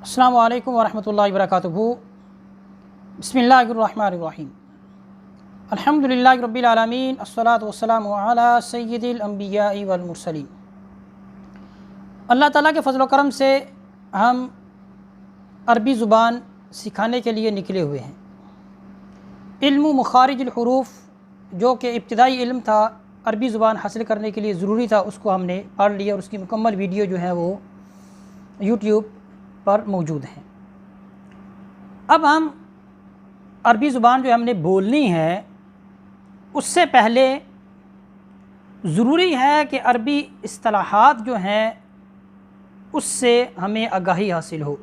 अस्सलामु अलैकुम वरहमतुल्लाहि वबरकातुहू। बिस्मिल्लाहिर्रहमानिर्रहीम। अल्हम्दुलिल्लाहि रब्बिल आलमीन, अस्सलातु वस्सलामु अला सय्यिदिल अंबियाइ वल मुरसलीन। अल्लाह ताला के फ़ज़ल व करम से हम अरबी ज़ुबान सिखाने के लिए निकले हुए हैं। इल्मु मुखारिजुल हुरूफ़ जो कि इब्तिदाई इल्म था, अरबी ज़ुबान हासिल करने के लिए ज़रूरी था, उसको हमने पढ़ लिया और उसकी मुकम्मल वीडियो जो है वो यूट्यूब पर मौजूद हैं। अब हम अरबी ज़ुबान जो हमने बोलनी है उससे पहले ज़रूरी है कि अरबी इस्तिलाहात जो हैं उससे हमें आगाही हासिल हो।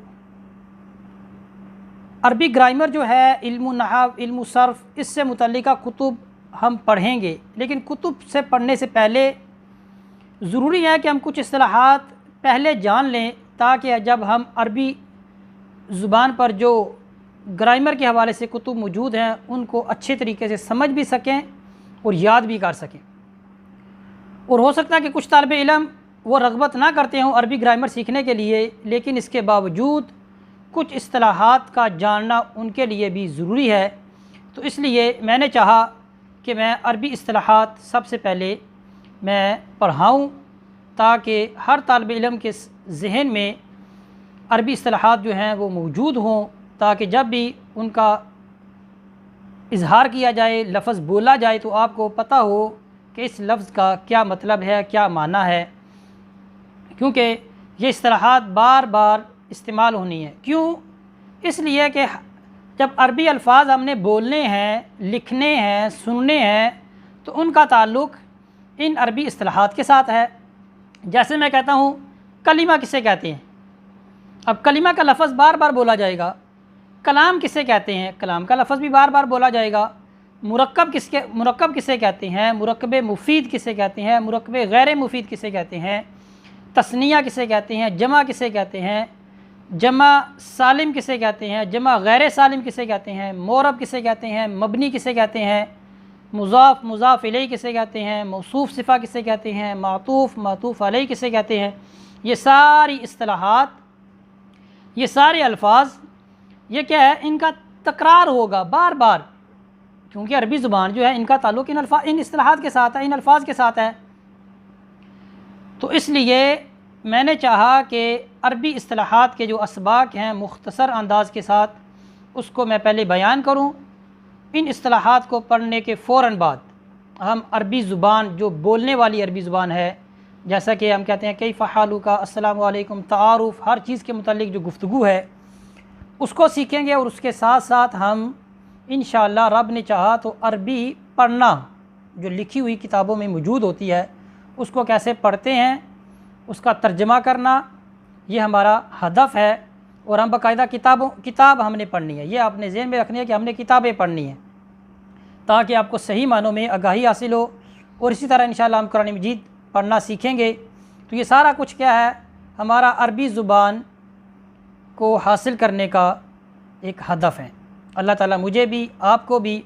अरबी ग्रामर जो है, इल्मु नहव, इल्मु सर्फ़, इससे मुतल्लिका कुतुब हम पढ़ेंगे, लेकिन कुतुब से पढ़ने से पहले ज़रूरी है कि हम कुछ इस्तिलाहात पहले जान लें, ताकि जब हम अरबी ज़ुबान पर जो ग्रामर के हवाले से कुतुब मौजूद हैं उनको अच्छे तरीके से समझ भी सकें और याद भी कर सकें। और हो सकता है कि कुछ तालिब इल्म वो रग़बत ना करते हों अरबी ग्रामर सीखने के लिए, लेकिन इसके बावजूद कुछ इस्तिलाहात का जानना उनके लिए भी ज़रूरी है। तो इसलिए मैंने चाहा कि मैं अरबी इस्तिलाहात सबसे पहले मैं पढ़ाऊँ, ताकि हर तालिब इल्म के ज़हन में अरबी इस्तिलाहात जो हैं वो मौजूद हों, ताकि जब भी उनका इज़हार किया जाए, लफ्ज़ बोला जाए, तो आपको पता हो कि इस लफ्ज़ का क्या मतलब है, क्या माना है। क्योंकि ये इस्तिलाहात बार बार इस्तेमाल होनी है। क्यों? इसलिए कि जब अरबी अल्फाज हमने बोलने हैं, लिखने हैं, सुनने हैं, तो उनका ताल्लुक़ इन अरबी इस्तिलाहात के साथ है। जैसे मैं कहता हूँ कलिमा किसे कहते हैं, अब कलिमा का लफ्ज़ बार बार बोला जाएगा। कलाम किसे कहते हैं, कलाम का लफ्ज़ भी बार बार बोला जाएगा। मुरक्कब किसे कहते हैं, मुरक्कब मुफीद किसे कहते हैं, मुरक्कब गैर मुफीद किसे कहते हैं, तस्निया किसे कहते हैं, जमा किसे कहते हैं, जमा सालिम किसे कहते हैं, जमा गैर सालिम किसे कहते हैं, मोरब किसे कहते हैं, मबनी किसे कहते हैं, मुज़ाफ़ मुज़ाफ़ इलैहि किसे कहते हैं, मौसूफ़ सिफ़ा किसे कहते हैं, मातूफ़ मातूफ़ अलैहि किसे कहते हैं। ये सारी इस्तिलाहात, ये सारे अल्फाज, ये क्या है, इनका तकरार होगा बार बार, क्योंकि अरबी ज़ुबान जो है इनका ताल्लुक़ इन इस्तिलाहात के साथ है, इन अल्फाज के साथ है। तो इसलिए मैंने चाहा कि अरबी इस्तिलाहात के जो असबाक हैं मुख्तसर अंदाज के साथ उसको मैं पहले बयान करूँ। इन इस्तिलाहात को पढ़ने के फ़ौरन बाद हम अरबी ज़ुबान जो बोलने वाली अरबी ज़ुबान है, जैसा कि हम कहते हैं कैफ़ हालुका, अस्सलामु अलैकुम, तारुफ़, हर चीज़ के मुतालिक जो गुफ्तगू है उसको सीखेंगे। और उसके साथ साथ हम इंशाअल्लाह रब ने चाहा तो अरबी पढ़ना जो लिखी हुई किताबों में मौजूद होती है उसको कैसे पढ़ते हैं, उसका तर्जमा करना, ये हमारा हदफ़ है। और हम बाकायदा किताब हमने पढ़नी है। ये आपने ज़हन में रखनी है कि हमने किताबें पढ़नी हैं, ताकि आपको सही मानों में आगाही हासिल हो। और इसी तरह इंशाअल्लाह हम कुरान मजीद पढ़ना सीखेंगे। तो ये सारा कुछ क्या है, हमारा अरबी ज़ुबान को हासिल करने का एक हदफ़ है। अल्लाह ताला मुझे भी आपको भी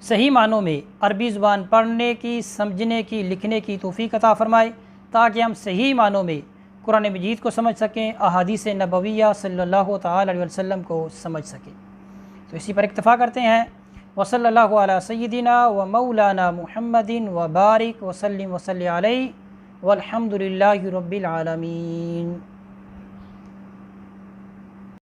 सही मानों में अरबी ज़ुबान पढ़ने की, समझने की, लिखने की तौफ़ीक़ अता फ़रमाए, ताकि हम सही मानों में कुरान मजीद को समझ सकें, अहादीस नबविया सल्लल्लाहु तआला अलैहि वसल्लम को समझ सकें। तो इसी पर इक्तफ़ा करते हैं। वसल्लल्लाहु अला सय्यिदिना व मौलाना मुहम्मदिन व बारिक वसल्लिम वसल्लि अलैहि वल्हम्दुलिल्लाहि रब्बिल आलमीन।